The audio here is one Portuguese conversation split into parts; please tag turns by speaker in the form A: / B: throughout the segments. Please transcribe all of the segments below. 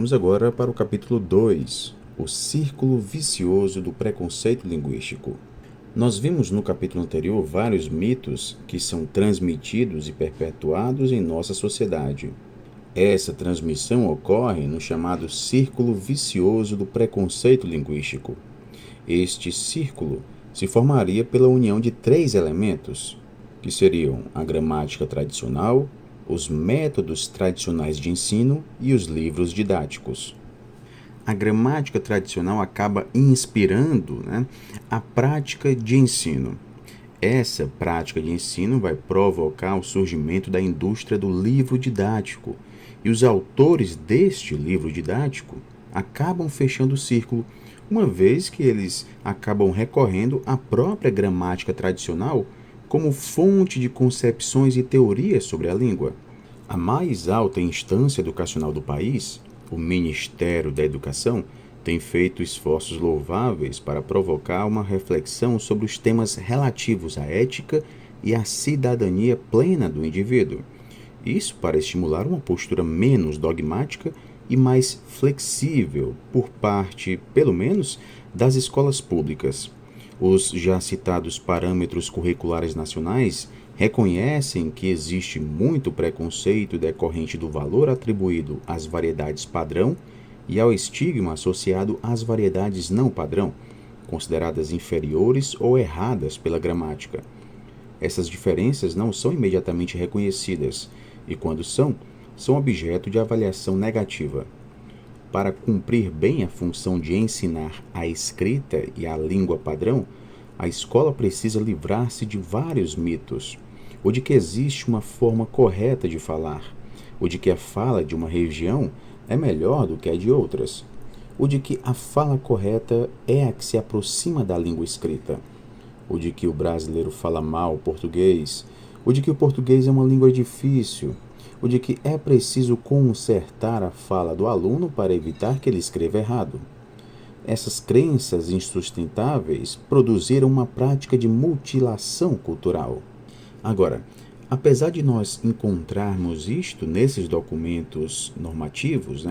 A: Vamos agora para o capítulo 2, o círculo vicioso do preconceito linguístico. Nós vimos no capítulo anterior vários mitos que são transmitidos e perpetuados em nossa sociedade. Essa transmissão ocorre no chamado círculo vicioso do preconceito linguístico. Este círculo se formaria pela união de três elementos, que seriam a gramática tradicional, os métodos tradicionais de ensino e os livros didáticos. A gramática tradicional acaba inspirando, a prática de ensino. Essa prática de ensino vai provocar o surgimento da indústria do livro didático, e os autores deste livro didático acabam fechando o círculo, uma vez que eles acabam recorrendo à própria gramática tradicional como fonte de concepções e teorias sobre a língua. A mais alta instância educacional do país, o Ministério da Educação, tem feito esforços louváveis para provocar uma reflexão sobre os temas relativos à ética e à cidadania plena do indivíduo. Isso para estimular uma postura menos dogmática e mais flexível por parte, pelo menos, das escolas públicas. Os já citados parâmetros curriculares nacionais reconhecem que existe muito preconceito decorrente do valor atribuído às variedades padrão e ao estigma associado às variedades não padrão, consideradas inferiores ou erradas pela gramática. Essas diferenças não são imediatamente reconhecidas e, quando são objeto de avaliação negativa. Para cumprir bem a função de ensinar a escrita e a língua padrão, a escola precisa livrar-se de vários mitos, ou de que existe uma forma correta de falar, ou de que a fala de uma região é melhor do que a de outras, ou de que a fala correta é a que se aproxima da língua escrita, ou de que o brasileiro fala mal português, ou de que o português é uma língua difícil, ou de que é preciso consertar a fala do aluno para evitar que ele escreva errado. Essas crenças insustentáveis produziram uma prática de mutilação cultural. Agora, apesar de nós encontrarmos isto nesses documentos normativos,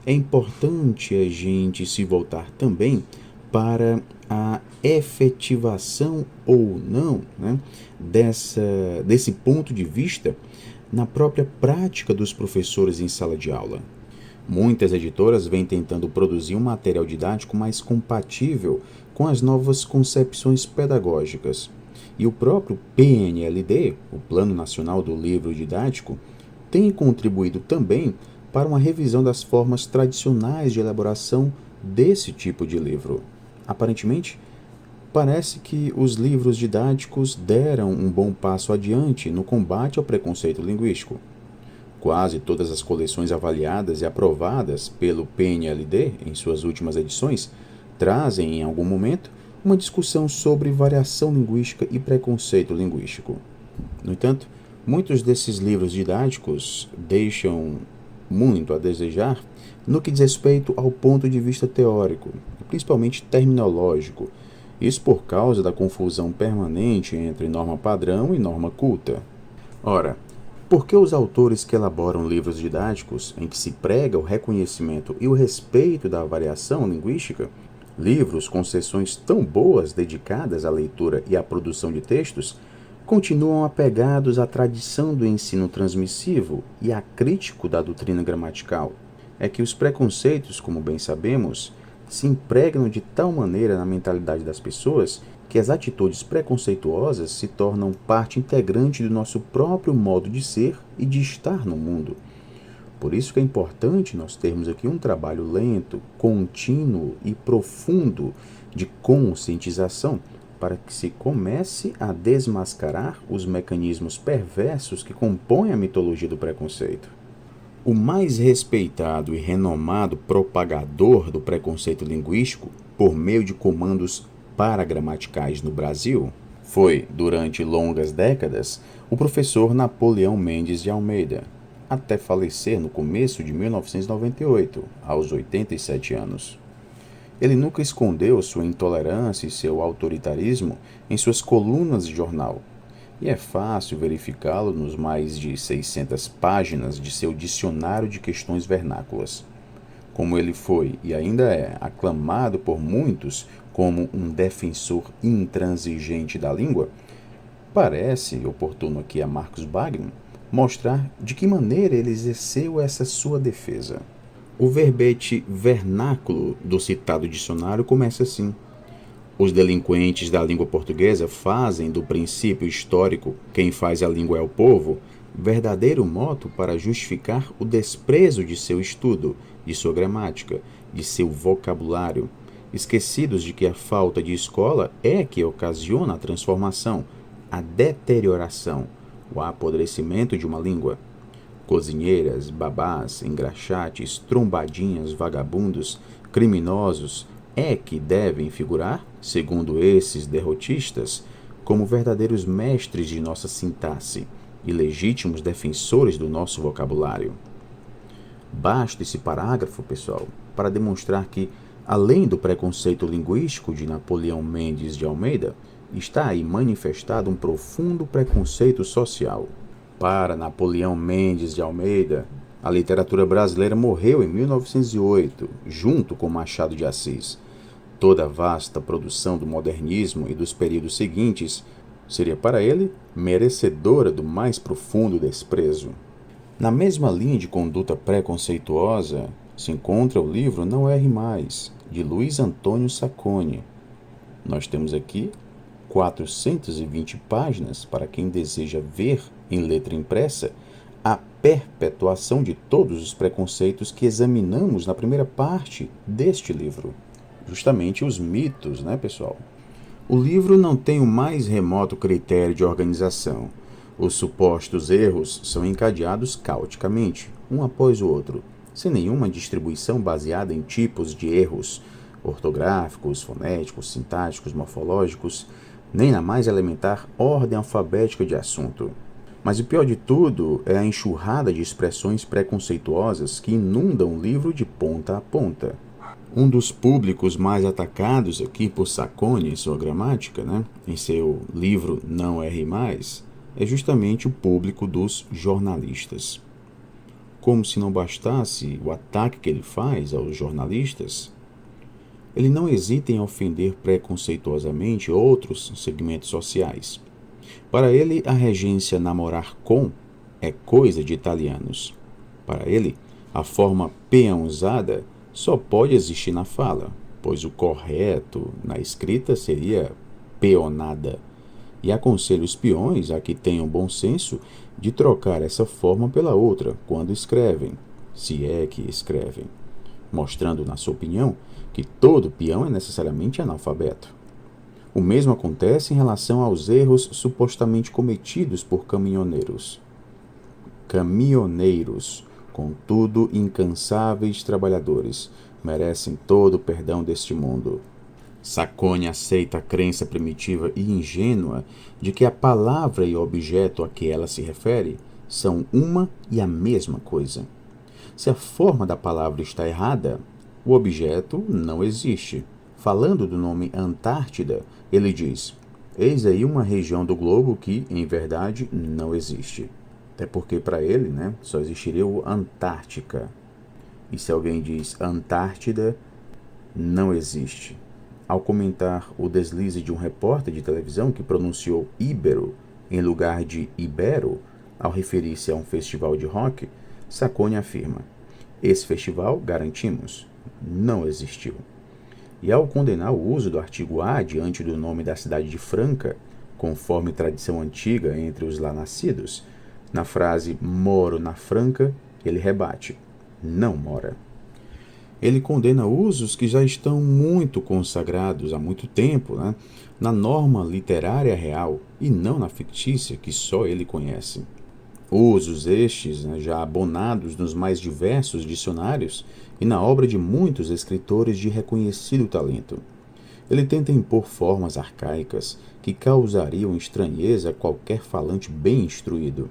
A: é importante a gente se voltar também para a efetivação ou não, desse ponto de vista na própria prática dos professores em sala de aula. Muitas editoras vêm tentando produzir um material didático mais compatível com as novas concepções pedagógicas. E o próprio PNLD, o Plano Nacional do Livro Didático, tem contribuído também para uma revisão das formas tradicionais de elaboração desse tipo de livro. Aparentemente, parece que os livros didáticos deram um bom passo adiante no combate ao preconceito linguístico. Quase todas as coleções avaliadas e aprovadas pelo PNLD em suas últimas edições trazem, em algum momento, uma discussão sobre variação linguística e preconceito linguístico. No entanto, muitos desses livros didáticos deixam muito a desejar no que diz respeito ao ponto de vista teórico, principalmente terminológico, isso por causa da confusão permanente entre norma padrão e norma culta. Ora, por que os autores que elaboram livros didáticos em que se prega o reconhecimento e o respeito da variação linguística, livros com seções tão boas dedicadas à leitura e à produção de textos, continuam apegados à tradição do ensino transmissivo e à crítico da doutrina gramatical? É que os preconceitos, como bem sabemos, se impregnam de tal maneira na mentalidade das pessoas que as atitudes preconceituosas se tornam parte integrante do nosso próprio modo de ser e de estar no mundo. Por isso que é importante nós termos aqui um trabalho lento, contínuo e profundo de conscientização para que se comece a desmascarar os mecanismos perversos que compõem a mitologia do preconceito. O mais respeitado e renomado propagador do preconceito linguístico por meio de comandos paragramaticais no Brasil foi, durante longas décadas, o professor Napoleão Mendes de Almeida, até falecer no começo de 1998, aos 87 anos. Ele nunca escondeu sua intolerância e seu autoritarismo em suas colunas de jornal, e é fácil verificá-lo nos mais de 600 páginas de seu Dicionário de Questões Vernáculas. como ele foi e ainda é aclamado por muitos como um defensor intransigente da língua, parece oportuno aqui a Marcus Bagno mostrar de que maneira ele exerceu essa sua defesa. O verbete vernáculo do citado dicionário começa assim: os delinquentes da língua portuguesa fazem do princípio histórico "quem faz a língua é o povo" verdadeiro moto para justificar o desprezo de seu estudo, de sua gramática, de seu vocabulário, esquecidos de que a falta de escola é que ocasiona a transformação, a deterioração, o apodrecimento de uma língua. Cozinheiras, babás, engraxates, trombadinhas, vagabundos, criminosos é que devem figurar, segundo esses derrotistas, como verdadeiros mestres de nossa sintaxe e legítimos defensores do nosso vocabulário. Basta esse parágrafo, pessoal, para demonstrar que, além do preconceito linguístico de Napoleão Mendes de Almeida, está aí manifestado um profundo preconceito social. Para Napoleão Mendes de Almeida, a literatura brasileira morreu em 1908, junto com Machado de Assis. Toda a vasta produção do modernismo e dos períodos seguintes seria para ele merecedora do mais profundo desprezo. Na mesma linha de conduta preconceituosa se encontra o livro Não Erre Mais, de Luiz Antônio Sacconi. Nós temos aqui 420 páginas para quem deseja ver em letra impressa a perpetuação de todos os preconceitos que examinamos na primeira parte deste livro. Justamente os mitos, né, pessoal? O livro não tem o mais remoto critério de organização. Os supostos erros são encadeados caoticamente, um após o outro, sem nenhuma distribuição baseada em tipos de erros ortográficos, fonéticos, sintáticos, morfológicos, nem na mais elementar ordem alfabética de assunto. Mas o pior de tudo é a enxurrada de expressões preconceituosas que inundam o livro de ponta a ponta. Um dos públicos mais atacados aqui por Sacconi em sua gramática, em seu livro Não Erre Mais, é justamente o público dos jornalistas. Como se não bastasse o ataque que ele faz aos jornalistas, ele não hesita em ofender preconceituosamente outros segmentos sociais. Para ele, a regência namorar com é coisa de italianos. Para ele, a forma peãozada só pode existir na fala, pois o correto na escrita seria peonada. E aconselha os peões a que tenham bom senso de trocar essa forma pela outra quando escrevem, se é que escrevem, mostrando, na sua opinião, que todo peão é necessariamente analfabeto. O mesmo acontece em relação aos erros supostamente cometidos por caminhoneiros. Caminhoneiros, contudo incansáveis trabalhadores, merecem todo o perdão deste mundo. Sacconi aceita a crença primitiva e ingênua de que a palavra e o objeto a que ela se refere são uma e a mesma coisa. Se a forma da palavra está errada, o objeto não existe. Falando do nome Antártida, ele diz: eis aí uma região do globo que, em verdade, não existe. Até porque, para ele, só existiria o Antártica. E se alguém diz Antártida, não existe. Ao comentar o deslize de um repórter de televisão que pronunciou Íbero em lugar de Ibero, ao referir-se a um festival de rock, Sacconi afirma: esse festival, garantimos, não existiu. E ao condenar o uso do artigo a diante do nome da cidade de Franca, conforme tradição antiga entre os lá nascidos, na frase moro na Franca, ele rebate: não mora. Ele condena usos que já estão muito consagrados há muito tempo, na norma literária real e não na fictícia que só ele conhece. Usos estes já abonados nos mais diversos dicionários e na obra de muitos escritores de reconhecido talento. Ele tenta impor formas arcaicas que causariam estranheza a qualquer falante bem instruído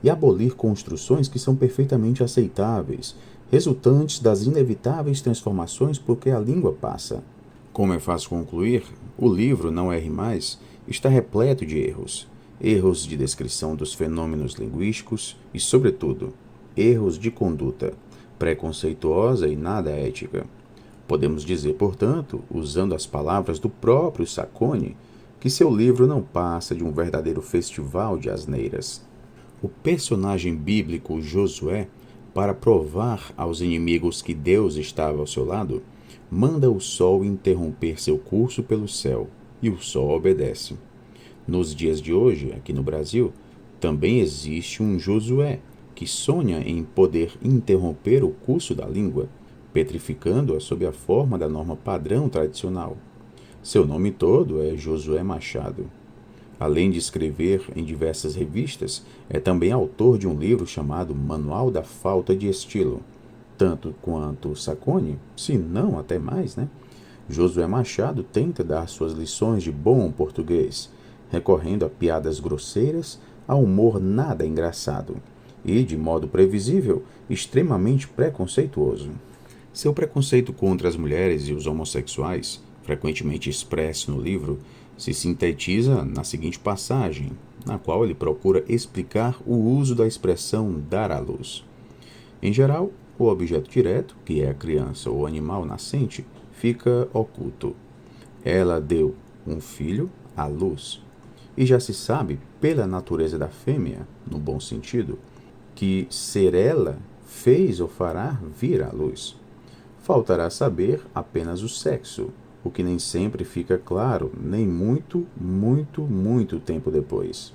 A: e abolir construções que são perfeitamente aceitáveis, resultantes das inevitáveis transformações por que a língua passa. Como é fácil concluir, o livro Não Erre Mais está repleto de erros. Erros de descrição dos fenômenos linguísticos e, sobretudo, erros de conduta, preconceituosa e nada ética. Podemos dizer, portanto, usando as palavras do próprio Sacconi, que seu livro não passa de um verdadeiro festival de asneiras. O personagem bíblico Josué, para provar aos inimigos que Deus estava ao seu lado, manda o sol interromper seu curso pelo céu, e o sol obedece. Nos dias de hoje, aqui no Brasil, também existe um Josué que sonha em poder interromper o curso da língua, petrificando-a sob a forma da norma padrão tradicional. Seu nome todo é Josué Machado. Além de escrever em diversas revistas, é também autor de um livro chamado Manual da Falta de Estilo. Tanto quanto Sacconi, se não até mais, Josué Machado tenta dar suas lições de bom português, recorrendo a piadas grosseiras, a humor nada engraçado e, de modo previsível, extremamente preconceituoso. Seu preconceito contra as mulheres e os homossexuais, frequentemente expresso no livro, se sintetiza na seguinte passagem, na qual ele procura explicar o uso da expressão dar à luz. Em geral, o objeto direto, que é a criança ou animal nascente, fica oculto. Ela deu um filho à luz. E já se sabe, pela natureza da fêmea, no bom sentido, que ser ela fez ou fará vir à luz. Faltará saber apenas o sexo, o que nem sempre fica claro, nem muito, muito, muito tempo depois.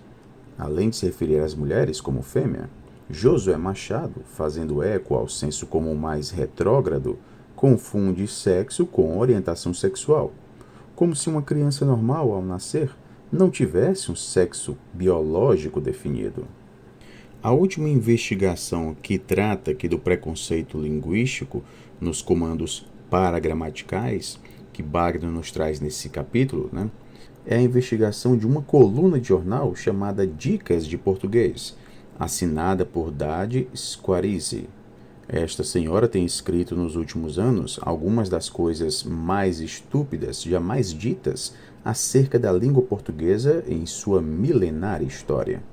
A: Além de se referir às mulheres como fêmea, Josué Machado, fazendo eco ao senso comum mais retrógrado, confunde sexo com orientação sexual, como se uma criança normal, ao nascer, não tivesse um sexo biológico definido. A última investigação que trata aqui do preconceito linguístico nos comandos paragramaticais, que Wagner nos traz nesse capítulo, é a investigação de uma coluna de jornal chamada Dicas de Português, assinada por Dade Squarize. Esta senhora tem escrito nos últimos anos algumas das coisas mais estúpidas jamais ditas acerca da língua portuguesa em sua milenária história.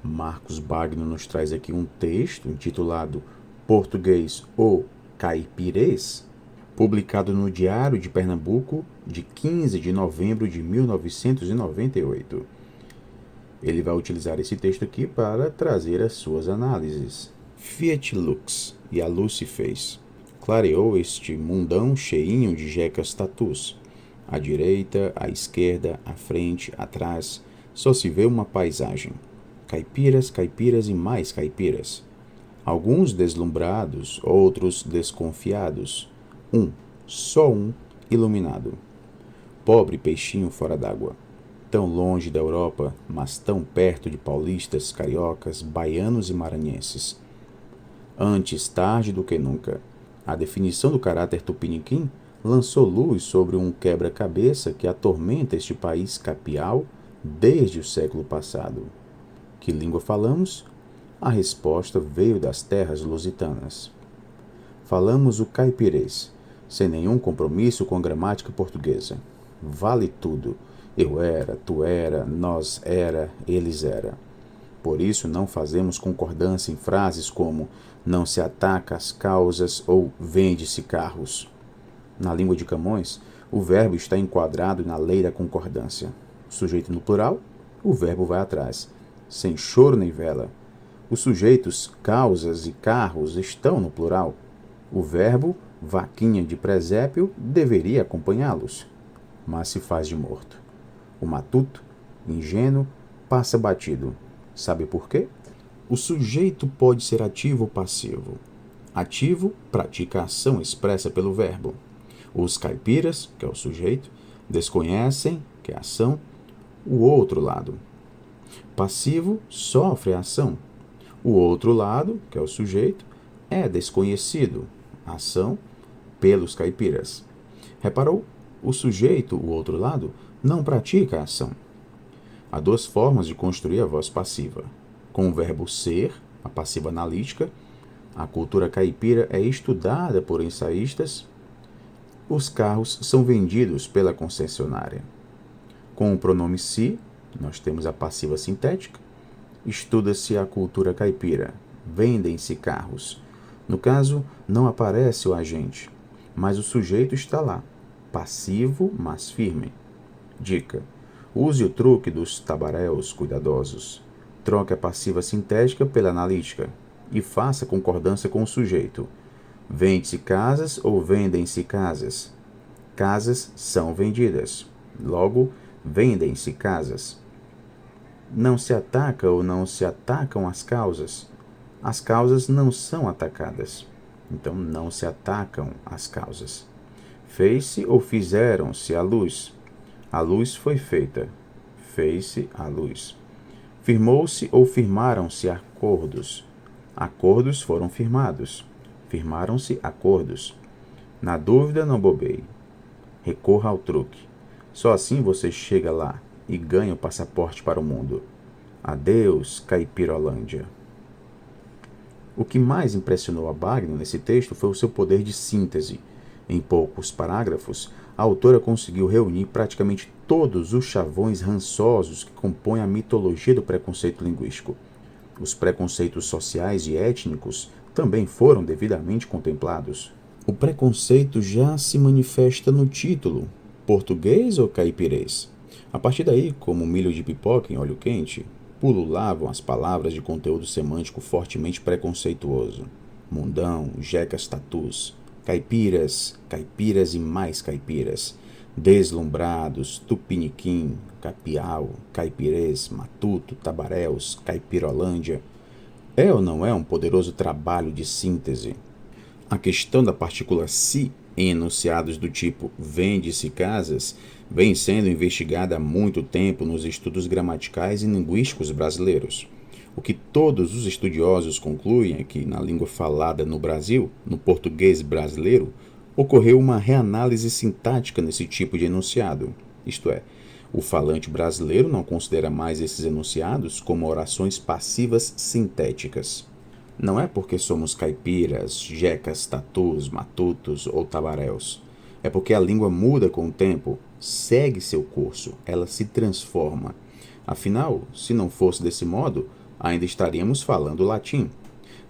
A: Marcos Wagner nos traz aqui um texto intitulado Português ou Caipirês, publicado no Diário de Pernambuco de 15 de novembro de 1998. Ele vai utilizar esse texto aqui para trazer as suas análises. Fiat lux, e a luz se fez. Clareou este mundão cheinho de jecas tatus. À direita, à esquerda, à frente, atrás, só se vê uma paisagem. Caipiras, caipiras e mais caipiras. Alguns deslumbrados, outros desconfiados. Só um, iluminado. Pobre peixinho fora d'água. Tão longe da Europa, mas tão perto de paulistas, cariocas, baianos e maranhenses. Antes tarde do que nunca, a definição do caráter tupiniquim lançou luz sobre um quebra-cabeça que atormenta este país capial desde o século passado. Que língua falamos? A resposta veio das terras lusitanas. Falamos o caipirês, sem nenhum compromisso com a gramática portuguesa. Vale tudo. Eu era, tu era, nós era, eles era. Por isso não fazemos concordância em frases como não se ataca as causas ou vende-se carros. Na língua de Camões, o verbo está enquadrado na lei da concordância. O sujeito no plural, o verbo vai atrás, sem choro nem vela. Os sujeitos causas e carros estão no plural. O verbo vaquinha de presépio deveria acompanhá-los, mas se faz de morto. O matuto, ingênuo, passa batido. Sabe por quê? O sujeito pode ser ativo ou passivo. Ativo pratica a ação expressa pelo verbo. Os caipiras, que é o sujeito, desconhecem, que é a ação, o outro lado. Passivo sofre a ação. O outro lado, que é o sujeito, é desconhecido, a ação, pelos caipiras. Reparou? O sujeito, o outro lado, não pratica a ação. Há duas formas de construir a voz passiva. Com o verbo ser, a passiva analítica, a cultura caipira é estudada por ensaístas. Os carros são vendidos pela concessionária. Com o pronome se, nós temos a passiva sintética. Estuda-se a cultura caipira. Vendem-se carros. No caso, não aparece o agente, mas o sujeito está lá, passivo, mas firme. Dica: use o truque dos tabaréus cuidadosos. Troque a passiva sintética pela analítica e faça concordância com o sujeito. Vende-se casas ou vendem-se casas? Casas são vendidas. Logo, vendem-se casas. Não se ataca ou não se atacam as causas? As causas não são atacadas. Então, não se atacam as causas. Fez-se ou fizeram-se a luz? A luz foi feita. Fez-se a luz. Firmou-se ou firmaram-se acordos? Acordos foram firmados. Firmaram-se acordos. Na dúvida, não bobeie. Recorra ao truque. Só assim você chega lá e ganha o passaporte para o mundo. Adeus, Caipirolândia. O que mais impressionou a Wagner nesse texto foi o seu poder de síntese. Em poucos parágrafos, a autora conseguiu reunir praticamente todos os chavões rançosos que compõem a mitologia do preconceito linguístico. Os preconceitos sociais e étnicos também foram devidamente contemplados. O preconceito já se manifesta no título, português ou caipirês? A partir daí, como milho de pipoca em óleo quente, pululavam as palavras de conteúdo semântico fortemente preconceituoso. Mundão, jecas tatus, caipiras, caipiras e mais caipiras, deslumbrados, tupiniquim, capial, caipirês, matuto, tabaréus, caipirolândia. É ou não é um poderoso trabalho de síntese? A questão da partícula se em enunciados do tipo vende-se casas vem sendo investigada há muito tempo nos estudos gramaticais e linguísticos brasileiros. O que todos os estudiosos concluem é que, na língua falada no Brasil, no português brasileiro, ocorreu uma reanálise sintática nesse tipo de enunciado. Isto é, o falante brasileiro não considera mais esses enunciados como orações passivas sintéticas. Não é porque somos caipiras, jecas, tatus, matutos ou tabaréus. É porque a língua muda com o tempo, segue seu curso, ela se transforma. Afinal, se não fosse desse modo, ainda estaríamos falando latim.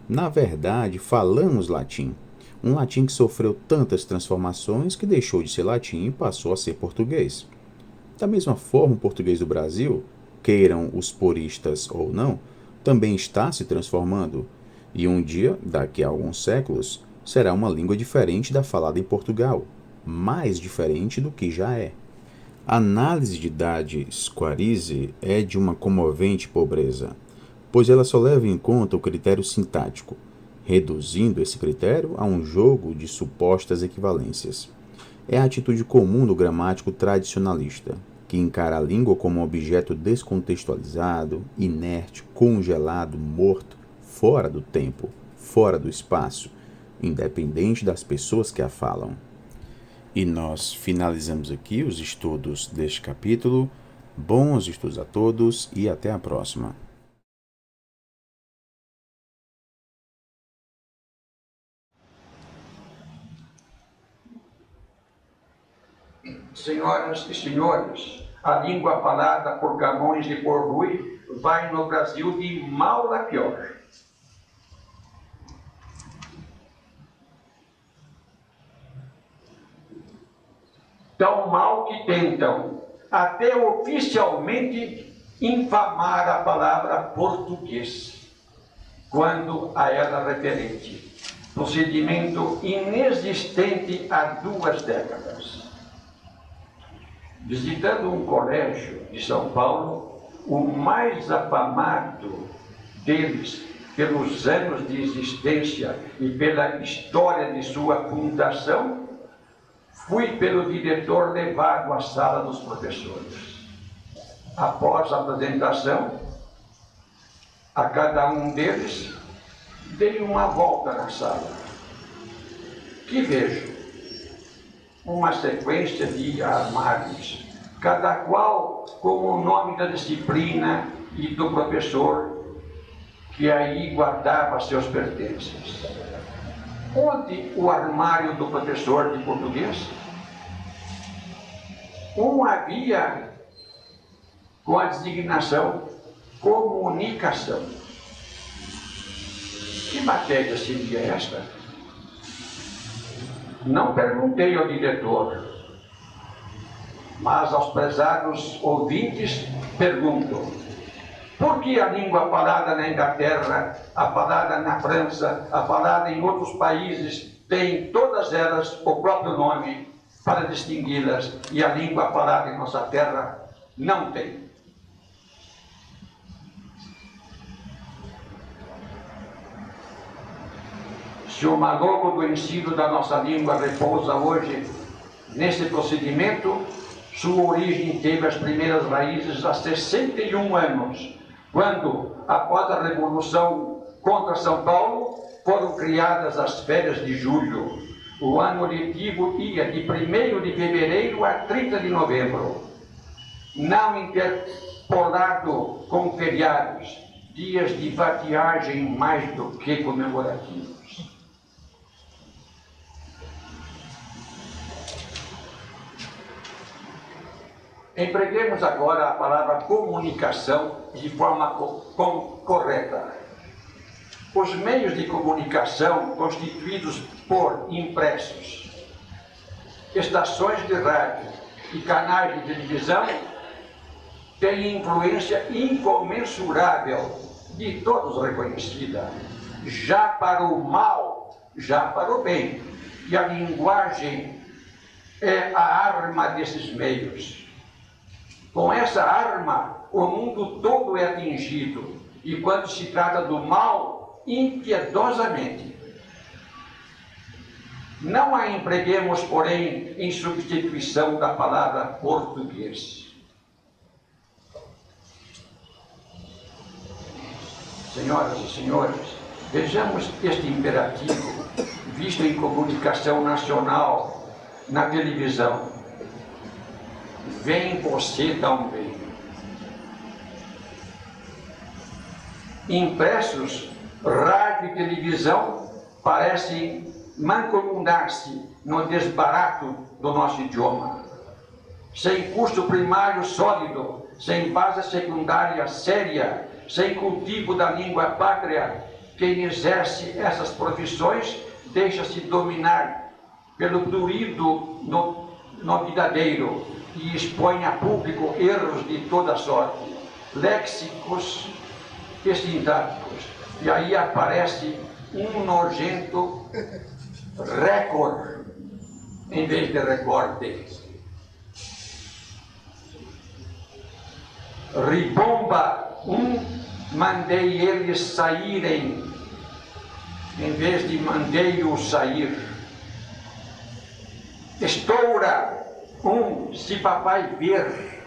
A: Na verdade, falamos latim. Um latim que sofreu tantas transformações que deixou de ser latim e passou a ser português. Da mesma forma, o português do Brasil, queiram os puristas ou não, também está se transformando. E um dia, daqui a alguns séculos, será uma língua diferente da falada em Portugal, mais diferente do que já é. A análise de Dade Squarize é de uma comovente pobreza, pois ela só leva em conta o critério sintático, reduzindo esse critério a um jogo de supostas equivalências. É a atitude comum do gramático tradicionalista, que encara a língua como um objeto descontextualizado, inerte, congelado, morto, fora do tempo, fora do espaço, independente das pessoas que a falam. E nós finalizamos aqui os estudos deste capítulo. Bons estudos a todos e até a próxima.
B: Senhoras e senhores, a língua falada por Camões de Port-Louis vai no Brasil de mal a pior. Tão mal que tentam, até oficialmente, infamar a palavra português, quando a ela referente. Procedimento inexistente há 2 décadas. Visitando um colégio de São Paulo, o mais afamado deles, pelos anos de existência e pela história de sua fundação, fui pelo diretor levado à sala dos professores. Após a apresentação, a cada um deles, dei uma volta na sala. Que vejo? Uma sequência de armários, cada qual com o nome da disciplina e do professor que aí guardava seus pertences. Onde o armário do professor de português? Um havia com a designação comunicação. Que matéria seria esta? Não perguntei ao diretor, mas aos prezados ouvintes pergunto: por que a língua falada na Inglaterra, a falada na França, a falada em outros países, tem todas elas o próprio nome para distingui-las, e a língua falada em nossa terra não tem? Se o malogro do ensino da nossa língua repousa hoje nesse procedimento, sua origem teve as primeiras raízes há 61 anos, quando, após a Revolução contra São Paulo, foram criadas as férias de julho. O ano letivo ia de 1º de fevereiro a 30 de novembro, não interpolado com feriados, dias de vadiagem mais do que comemorativos. Empreguemos agora a palavra comunicação de forma correta. Os meios de comunicação constituídos por impressos, estações de rádio e canais de televisão têm influência incomensurável, de todos reconhecida, já para o mal, já para o bem. E a linguagem é a arma desses meios. Com essa arma, o mundo todo é atingido, e quando se trata do mal, impiedosamente. Não a empreguemos, porém, em substituição da palavra português. Senhoras e senhores, vejamos este imperativo visto em comunicação nacional, na televisão. Vem você também. Impressos, rádio e televisão parecem mancomunar-se no desbarato do nosso idioma. Sem curso primário sólido, sem base secundária séria, sem cultivo da língua pátria, quem exerce essas profissões deixa-se dominar pelo prurido novidadeiro e expõe a público erros de toda sorte, léxicos e sintáticos. E aí aparece um nojento recorde em vez de recorde. Ribomba, mandei eles saírem, em vez de mandei-os sair. Estoura, se papai ver,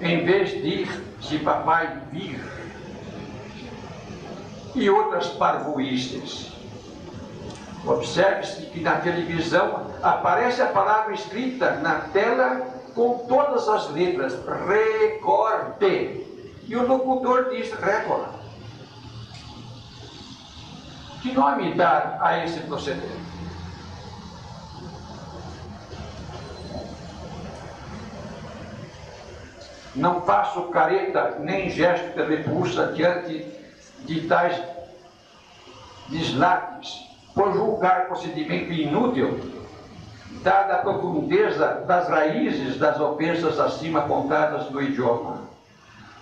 B: em vez de se papai vir. E outras parvoíces. Observe-se que na televisão aparece a palavra escrita na tela com todas as letras, recorde. E o locutor diz recorde. Que nome dar a esse proceder? Não faço careta nem gesto de repulsa diante de tais deslates, por julgar procedimento inútil, dada a profundeza das raízes das ofensas acima apontadas do idioma.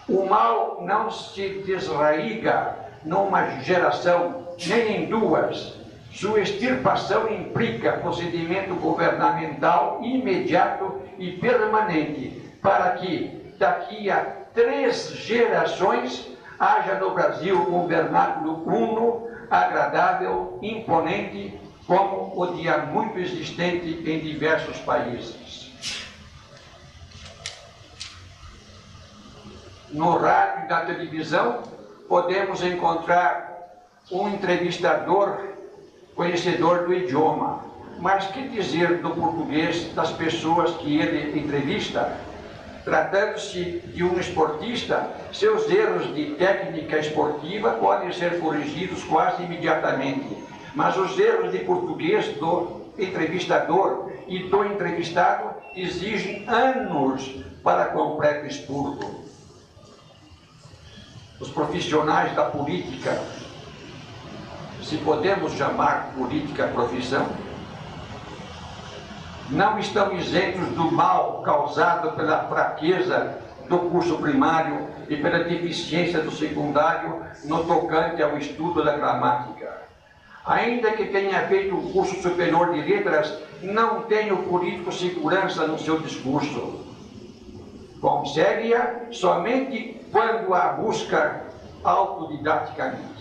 B: O mal não se desraiga numa geração, nem em duas. Sua extirpação implica procedimento governamental imediato e permanente, para que, daqui a 3 gerações, haja no Brasil um vernáculo uno, agradável, imponente, como o de há muito existente em diversos países. No rádio e na televisão, podemos encontrar um entrevistador conhecedor do idioma, mas que dizer do português das pessoas que ele entrevista? Tratando-se de um esportista, seus erros de técnica esportiva podem ser corrigidos quase imediatamente, mas os erros de português do entrevistador e do entrevistado exigem anos para completo expurgo. Os profissionais da política se podemos chamar política profissão, não estão isentos do mal causado pela fraqueza do curso primário e pela deficiência do secundário no tocante ao estudo da gramática. Ainda que tenha feito um curso superior de letras, não tem o político segurança no seu discurso. Consegue-a somente quando a busca autodidaticamente.